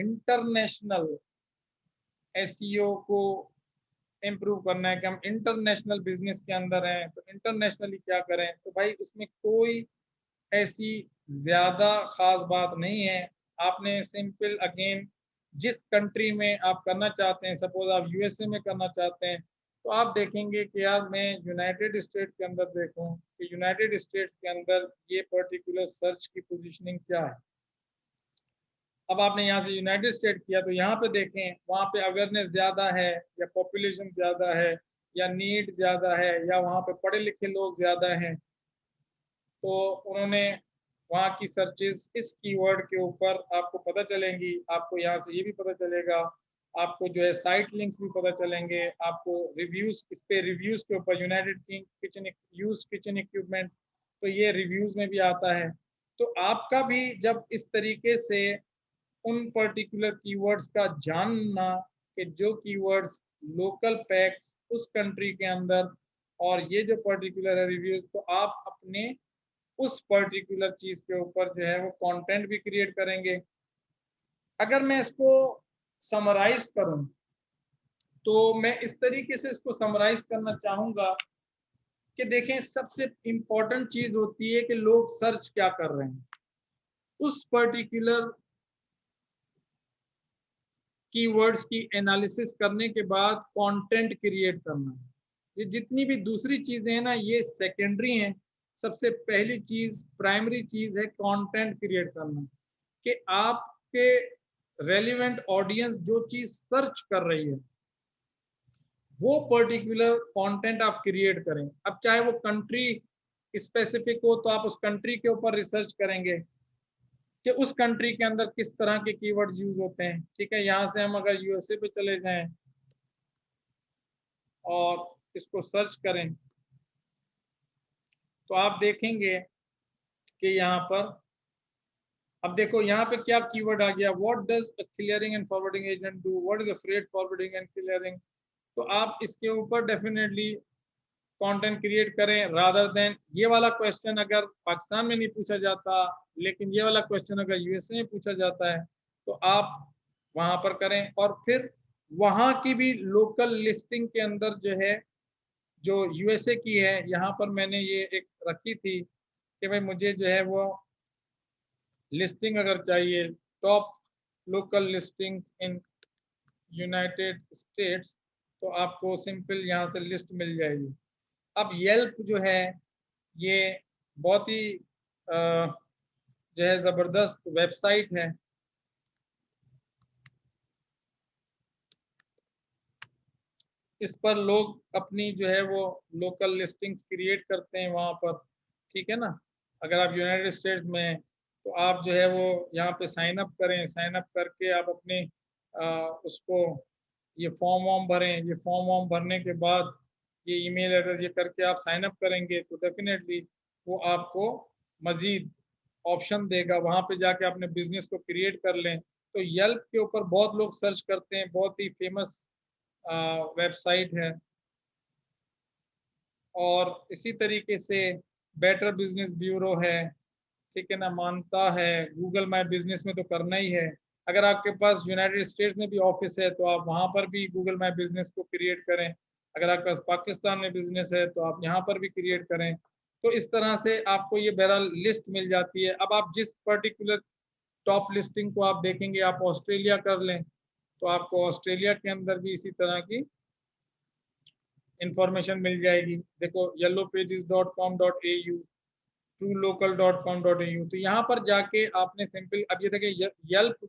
International SEO को improve करना है कि हम इंटरनेशनल बिजनेस के अंदर हैं, तो इंटरनेशनली क्या करें, तो भाई उसमें कोई ऐसी ज़्यादा ख़ास बात नहीं है। आपने सिंपल अगेन जिस कंट्री में आप करना चाहते हैं, सपोज़ आप यूएसए में करना चाहते हैं, तो आप देखेंगे कि यार मैं यूनाइटेड स्टेट के अंदर देखूँ कि यूनाइटेड स्टेट्स के अंदर ये पर्टिकुलर सर्च की पोजीशनिंग क्या है। अब आपने यहाँ से यूनाइटेड स्टेट किया तो यहाँ पे देखें वहाँ पे अवेयरनेस ज़्यादा है या पॉपुलेशन ज़्यादा है या नीड ज़्यादा है या वहाँ पे पढ़े लिखे लोग ज़्यादा हैं, तो उन्होंने वहाँ की सर्चेस इस कीवर्ड के ऊपर आपको पता चलेंगी। आपको यहाँ से ये भी पता चलेगा, आपको जो है साइट लिंक्स भी पता चलेंगे, आपको रिव्यूज़, इस पे रिव्यूज़ के ऊपर United kitchen used kitchen equipment, तो ये रिव्यूज़ में भी आता है। तो आपका भी जब इस तरीके से उन पर्टिकुलर कीवर्ड्स का जानना कि जो कीवर्ड्स लोकल पैक्स उस कंट्री के अंदर और ये जो पर्टिकुलर है रिव्यूज़, तो आप अपने उस पर्टिकुलर चीज़ के ऊपर जो है वो कंटेंट भी क्रिएट करेंगे। अगर मैं इसको समराइज़ करूँ, तो मैं इस तरीके से इसको समराइज़ करना चाहूँगा कि देखें सबसे इम्पोर्टेंट चीज़ होती है कि लोग सर्च क्या कर रहे हैं। उस पर्टिकुलर कीवर्ड्स की एनालिसिस करने के बाद कंटेंट क्रिएट करना। ये जितनी भी दूसरी चीज़ें हैं ना, ये सेकेंडरी हैं। सबसे पहली चीज़, प्राइमरी चीज़ है कंटेंट क्रिएट करना, कि आपके रेलिवेंट ऑडियंस जो चीज़ सर्च कर रही है, वो पर्टिकुलर कंटेंट आप क्रिएट करें। अब चाहे वो कंट्री स्पेसिफिक हो, तो आप उस कंट्री के ऊपर रिसर्च करेंगे कि उस कंट्री के अंदर किस तरह के कीवर्ड्स यूज होते हैं। ठीक है, यहाँ से हम अगर यूएसए पे चले जाएं और इसको सर्च करें, तो आप देखेंगे कि यहाँ पर, अब देखो यहाँ पे क्या कीवर्ड आ गया, what does a clearing and forwarding agent do, what is a freight forwarding and clearing. तो आप इसके ऊपर डेफिनेटली कंटेंट क्रिएट करें, रादर देन ये वाला क्वेश्चन अगर पाकिस्तान में नहीं पूछा जाता, लेकिन ये वाला क्वेश्चन अगर यूएसए में पूछा जाता है, तो आप वहां पर करें। और फिर वहां की भी लोकल लिस्टिंग के अंदर जो है, जो यूएसए की है, यहाँ पर मैंने ये एक रखी थी कि भाई मुझे जो है वो लिस्टिंग अगर चाहिए, top local listings in United states, तो आपको सिंपल यहाँ से लिस्ट मिल जाएगी। अब येल्प जो है ये बहुत ही जो है ज़बरदस्त वेबसाइट है। इस पर लोग अपनी जो है वो लोकल लिस्टिंग्स क्रिएट करते हैं वहाँ पर। ठीक है ना, अगर आप यूनाइटेड स्टेट्स में हैं, तो आप जो है वो यहाँ पे साइन अप करें, साइन अप करके आप अपने उसको ये फॉर्म वॉर्म भरें। ये फॉर्म वॉर्म भरने के बाद ये ईमेल एड्रेस ये करके आप साइन अप करेंगे, तो डेफिनेटली वो आपको मज़ीद ऑप्शन देगा, वहाँ पे जाके अपने बिजनेस को क्रिएट कर लें। तो येल्प के ऊपर बहुत लोग सर्च करते हैं, बहुत ही फेमस वेबसाइट है। और इसी तरीके से बेटर बिजनेस ब्यूरो है, ठीक है ना, मानता है। गूगल माई बिजनेस में तो करना ही है। अगर आपके पास यूनाइटेड स्टेट्स में भी ऑफिस है, तो आप वहाँ पर भी गूगल माई बिजनेस को क्रिएट करें। अगर आपके पास पाकिस्तान में बिजनेस है, तो आप यहाँ पर भी क्रिएट करें। तो इस तरह से आपको ये बहरहाल लिस्ट मिल जाती है। अब आप जिस पर्टिकुलर टॉप लिस्टिंग को आप देखेंगे, आप ऑस्ट्रेलिया कर लें, तो आपको ऑस्ट्रेलिया के अंदर भी इसी तरह की इंफॉर्मेशन मिल जाएगी। देखो yellowpages.com.au, truelocal.com.au, तो यहाँ पर जाके आपने सिंपल, अब ये देखिए येल्प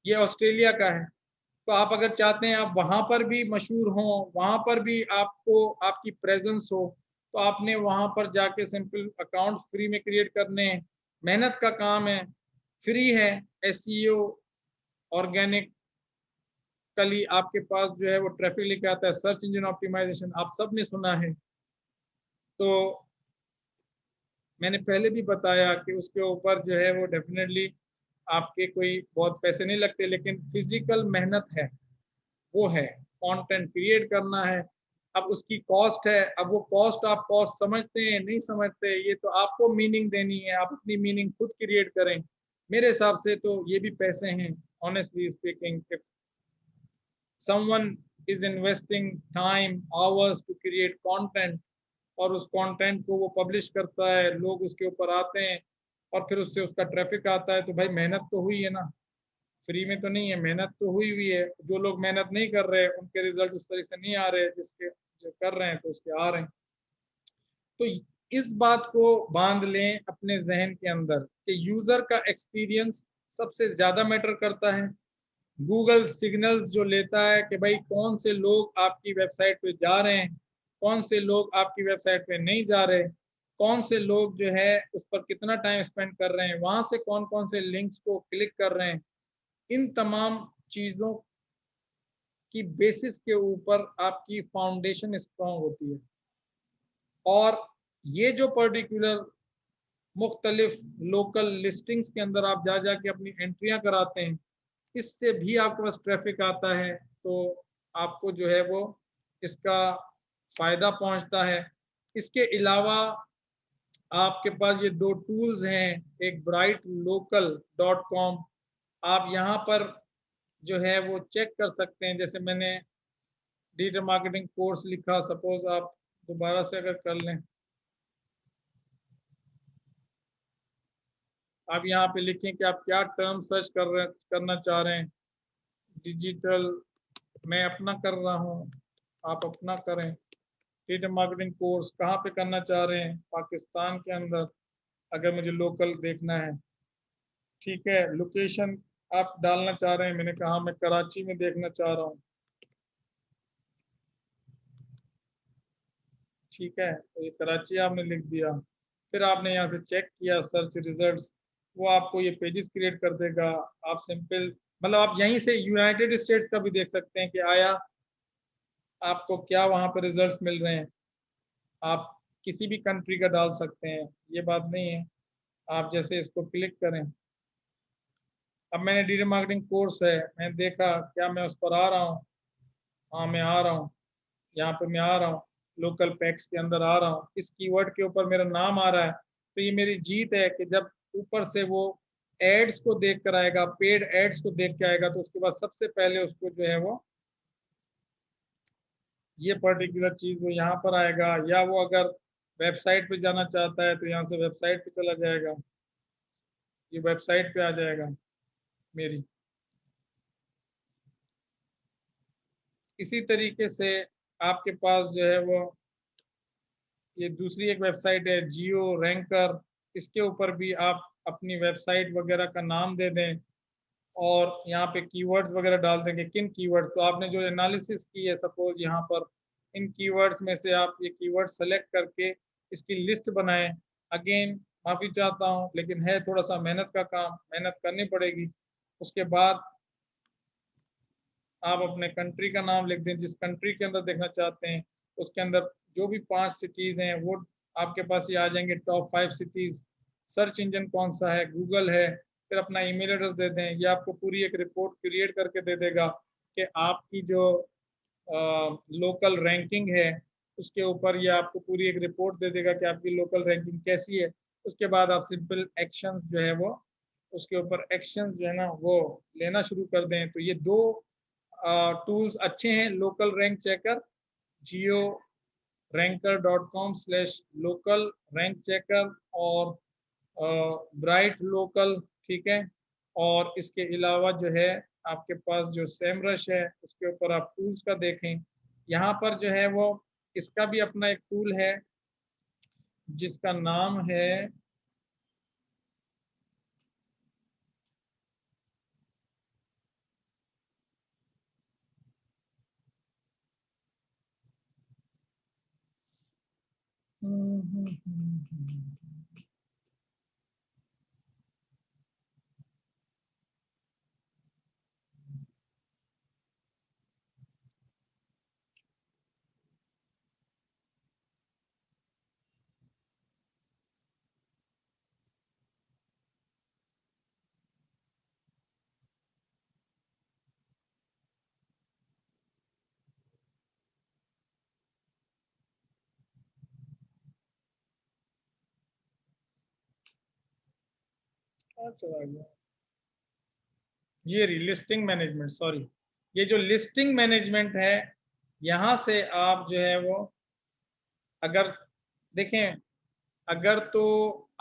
ये ऑस्ट्रेलिया का है, तो आप अगर चाहते हैं आप वहाँ पर भी मशहूर हों, वहाँ पर भी आपको आपकी प्रेजेंस हो, तो आपने वहाँ पर जाके सिंपल अकाउंट फ्री में क्रिएट करने हैं। मेहनत का काम है, फ्री है। एसईओ ऑर्गेनिक कली आपके पास जो है वो ट्रैफिक लेके आता है। सर्च इंजन ऑप्टिमाइजेशन आप सब ने सुना है, तो मैंने पहले भी बताया कि उसके ऊपर जो है वो डेफिनेटली आपके कोई बहुत पैसे नहीं लगते, लेकिन फिजिकल मेहनत है, वो है कंटेंट क्रिएट करना है। अब उसकी कॉस्ट है, अब वो कॉस्ट आप कॉस्ट समझते हैं नहीं समझते, ये तो आपको मीनिंग देनी है, आप अपनी मीनिंग खुद क्रिएट करें। मेरे हिसाब से तो ये भी पैसे हैं, honestly speaking. If someone is investing time hours to create content और उस कंटेंट को वो पब्लिश करता है, लोग उसके ऊपर आते हैं और फिर उससे उसका ट्रैफिक आता है, तो भाई मेहनत तो हुई है ना, फ्री में तो नहीं है, मेहनत तो हुई हुई है। जो लोग मेहनत नहीं कर रहे उनके रिजल्ट उस तरह से नहीं आ रहे, जिसके जो कर रहे हैं तो उसके आ रहे हैं। तो इस बात को बांध लें अपने जहन के अंदर कि यूजर का एक्सपीरियंस सबसे ज्यादा मैटर करता है। गूगल सिग्नल्स जो लेता है कि भाई कौन से लोग आपकी वेबसाइट पे जा रहे हैं, कौन से लोग आपकी वेबसाइट पे नहीं जा रहे, कौन से लोग जो है उस पर कितना टाइम स्पेंड कर रहे हैं, वहां से कौन कौन से लिंक्स को क्लिक कर रहे हैं, इन तमाम चीजों की बेसिस के ऊपर आपकी फाउंडेशन स्ट्रांग होती है। और ये जो पर्टिकुलर मुख्तलिफ लोकल लिस्टिंग्स के अंदर आप जा जाके अपनी एंट्रियां कराते हैं, इससे भी आपके पास ट्रैफिक आता है, तो आपको जो है वो इसका फायदा पहुंचता है। इसके अलावा आपके पास ये दो टूल्स हैं, एक ब्राइट लोकल डॉट कॉम, आप यहाँ पर जो है वो चेक कर सकते हैं। जैसे मैंने डिजिटल मार्केटिंग कोर्स लिखा, सपोज आप दोबारा से अगर कर लें, आप यहाँ पे लिखें कि आप क्या टर्म सर्च करना चाह रहे हैं। डिजिटल, मैं अपना कर रहा हूँ, आप अपना करें। डिजिटल मार्केटिंग कोर्स कहाँ पे करना चाह रहे हैं, पाकिस्तान के अंदर, अगर मुझे लोकल देखना है, ठीक है। लोकेशन आप डालना चाह रहे हैं, मैंने कहा मैं कराची में देखना चाह रहा हूँ, ठीक है, तो ये कराची आपने लिख दिया। फिर आपने यहाँ से चेक किया सर्च रिजल्ट्स, वो आपको ये पेजेस क्रिएट कर देगा। आप सिंपल, मतलब आप यहीं से यूनाइटेड स्टेट्स का भी देख सकते हैं कि आया आपको क्या वहाँ पर रिजल्ट्स मिल रहे हैं। आप किसी भी कंट्री का डाल सकते हैं, ये बात नहीं है। आप जैसे इसको क्लिक करें, अब मैंने डिजिटल मार्केटिंग कोर्स है, मैं देखा क्या मैं उस पर आ रहा हूँ, हाँ मैं आ रहा हूँ, यहाँ पे मैं आ रहा हूँ, लोकल पैक्स के अंदर आ रहा हूँ, इस कीवर्ड के ऊपर मेरा नाम आ रहा है, तो ये मेरी जीत है कि जब ऊपर से वो एड्स को देख कर आएगा, पेड एड्स को देख के आएगा, तो उसके बाद सबसे पहले उसको जो है वो ये पर्टिकुलर चीज वो यहाँ पर आएगा। या वो अगर वेबसाइट पे जाना चाहता है तो यहाँ से वेबसाइट पे चला जाएगा, ये वेबसाइट पे आ जाएगा मेरी। इसी तरीके से आपके पास जो है वो ये दूसरी एक वेबसाइट है जियो रैंकर, इसके ऊपर भी आप अपनी वेबसाइट वगैरह का नाम दे दें और यहाँ पे कीवर्ड्स वगैरह डाल देंगे, किन कीवर्ड्स, तो आपने जो एनालिसिस की है सपोज यहाँ पर, इन कीवर्ड्स में से आप ये कीवर्ड सेलेक्ट करके इसकी लिस्ट बनाएं। अगेन माफ़ी चाहता हूँ, लेकिन है थोड़ा सा मेहनत का काम, मेहनत करनी पड़ेगी। उसके बाद आप अपने कंट्री का नाम लिख दें, जिस कंट्री के अंदर देखना चाहते हैं उसके अंदर जो भी 5 सिटीज़ हैं वो आपके पास ये आ जाएंगे, टॉप 5 सिटीज़। सर्च इंजन कौन सा है, गूगल है। फिर अपना ईमेल एड्रेस दे दें, ये आपको पूरी एक रिपोर्ट क्रिएट करके दे देगा कि आपकी जो लोकल रैंकिंग है उसके ऊपर ये आपको पूरी एक रिपोर्ट दे देगा कि आपकी लोकल रैंकिंग कैसी है। उसके बाद आप सिंपल एक्शन जो है वो उसके ऊपर एक्शन जो है ना वो लेना शुरू कर दें। तो ये दो टूल्स अच्छे हैं, local rank checker, Geo Ranker dot com slash local rank checker, और ब्राइट लोकल, ठीक है। और इसके अलावा जो है आपके पास जो सेमरश है उसके ऊपर आप टूल्स का देखें, यहाँ पर जो है वो इसका भी अपना एक टूल है जिसका नाम है चला गया। ये लिस्टिंग मैनेजमेंट, सॉरी, ये जो लिस्टिंग मैनेजमेंट है, यहाँ से आप जो है वो अगर देखें, अगर तो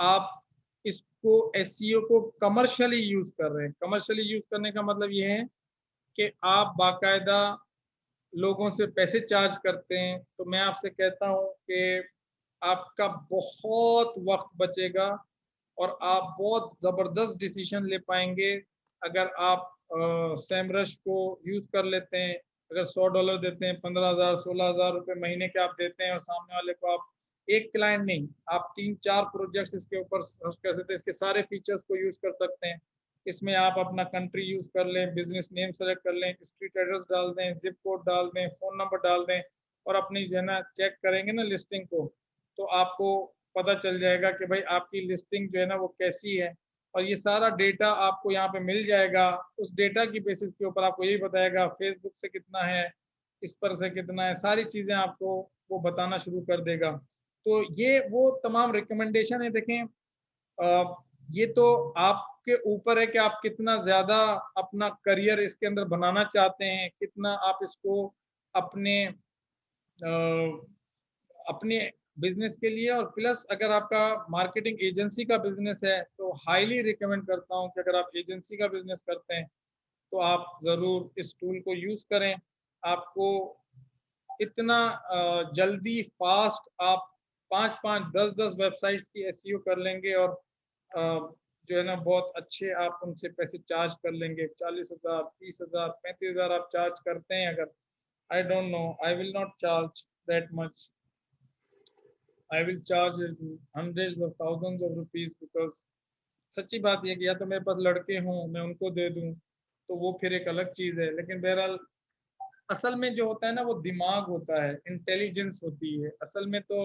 आप इसको एसईओ को कमर्शियली यूज कर रहे हैं, कमर्शियली यूज करने का मतलब ये है कि आप बाकायदा लोगों से पैसे चार्ज करते हैं, तो मैं आपसे कहता हूं कि आपका बहुत वक्त बचेगा और आप बहुत ज़बरदस्त डिसीजन ले पाएंगे अगर आप सैमरश को यूज़ कर लेते हैं। अगर $100 देते हैं, 15,000 16,000 रुपये महीने के आप देते हैं और सामने वाले को आप एक क्लाइंट नहीं, आप 3-4 प्रोजेक्ट्स इसके ऊपर कर सकते हैं, इसके सारे फीचर्स को यूज़ कर सकते हैं। इसमें आप अपना कंट्री यूज़ कर लें, बिजनेस नेम सेलेक्ट कर लें, स्ट्रीट एड्रेस डाल दें, जिप कोड डाल दें, फ़ोन नंबर डाल दें और अपनी जो है ना चेक करेंगे ना लिस्टिंग को, तो आपको पता चल जाएगा कि भाई आपकी लिस्टिंग जो है ना वो कैसी है, और ये सारा डेटा आपको यहाँ पे मिल जाएगा। उस डेटा की बेसिस के ऊपर आपको यही बताएगा फेसबुक से कितना है, इस पर से कितना है, सारी चीज़ें आपको वो बताना शुरू कर देगा। तो ये वो तमाम रिकमेंडेशन है। देखें, ये तो आपके ऊपर है कि आप कितना ज़्यादा अपना करियर इसके अंदर बनाना चाहते हैं, कितना आप इसको अपने अपने बिजनेस के लिए, और प्लस अगर आपका मार्केटिंग एजेंसी का बिजनेस है तो हाईली रिकमेंड करता हूं कि अगर आप एजेंसी का बिजनेस करते हैं तो आप ज़रूर इस टूल को यूज़ करें। आपको इतना जल्दी फास्ट आप 5-5 10-10 वेबसाइट्स की एसईओ कर लेंगे और जो है ना बहुत अच्छे आप उनसे पैसे चार्ज कर लेंगे। 40,000 30,000 35,000 आप चार्ज करते हैं अगर, I don't know, I will not charge that much, I will charge hundreds of thousands of rupees, because सच्ची बात यह कि या तो मेरे पास लड़के हों मैं उनको दे दूं तो वो फिर एक अलग चीज़ है, लेकिन बहरहाल असल में जो होता है ना वो दिमाग होता है, इंटेलिजेंस होती है असल में। तो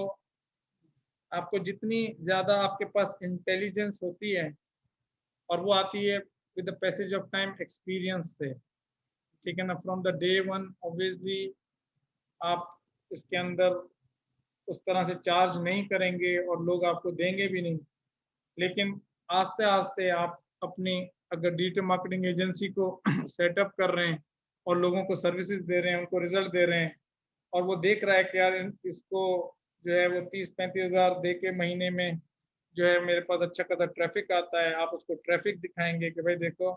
आपको जितनी ज़्यादा आपके पास इंटेलिजेंस होती है, और वो आती है with the passage of time experience से, ठीक है ना, from the day one obviously आप इसके अंदर उस तरह से चार्ज नहीं करेंगे और लोग आपको देंगे भी नहीं, लेकिन आस्ते आस्ते आप अपनी अगर डिजिटल मार्केटिंग एजेंसी को सेटअप कर रहे हैं और लोगों को सर्विसेज दे रहे हैं, उनको रिजल्ट दे रहे हैं, और वो देख रहा है कि यार इसको जो है वो 30-35 हज़ार दे के महीने में जो है मेरे पास अच्छा खासा ट्रैफिक आता है, आप उसको ट्रैफिक दिखाएंगे कि भाई देखो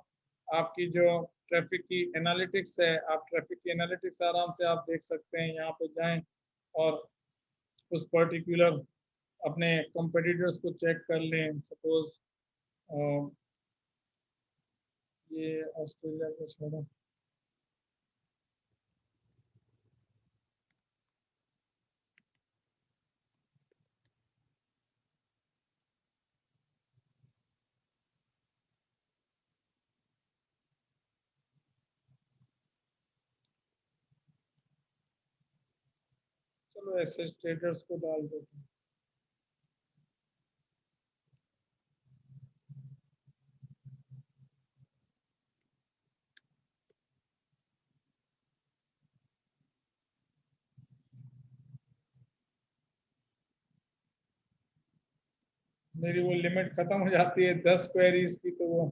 आपकी जो ट्रैफिक की एनालिटिक्स है, आप ट्रैफिक की एनालिटिक्स आराम से आप देख सकते हैं, यहाँ पे जाएं और उस पर्टिकुलर अपने कंपेटिटर्स को चेक कर लें। सपोज ये ऑस्ट्रेलिया को छोड़ो, चलो ऐसे स्टेटस को डाल देते हैं। मेरी वो लिमिट खत्म हो जाती है 10 क्वेरीज की, तो वो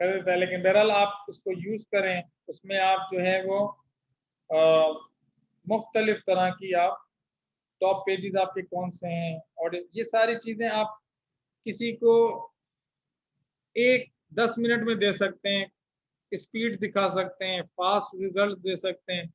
कर देता है, लेकिन बहरहाल आप उसको यूज करें, उसमें आप जो है वो मुख्तलिफ तरह की आप टॉप पेजेस आपके कौन से हैं, और ये सारी चीजें आप किसी को एक 10 मिनट में दे सकते हैं, स्पीड दिखा सकते हैं, फास्ट रिजल्ट दे सकते हैं।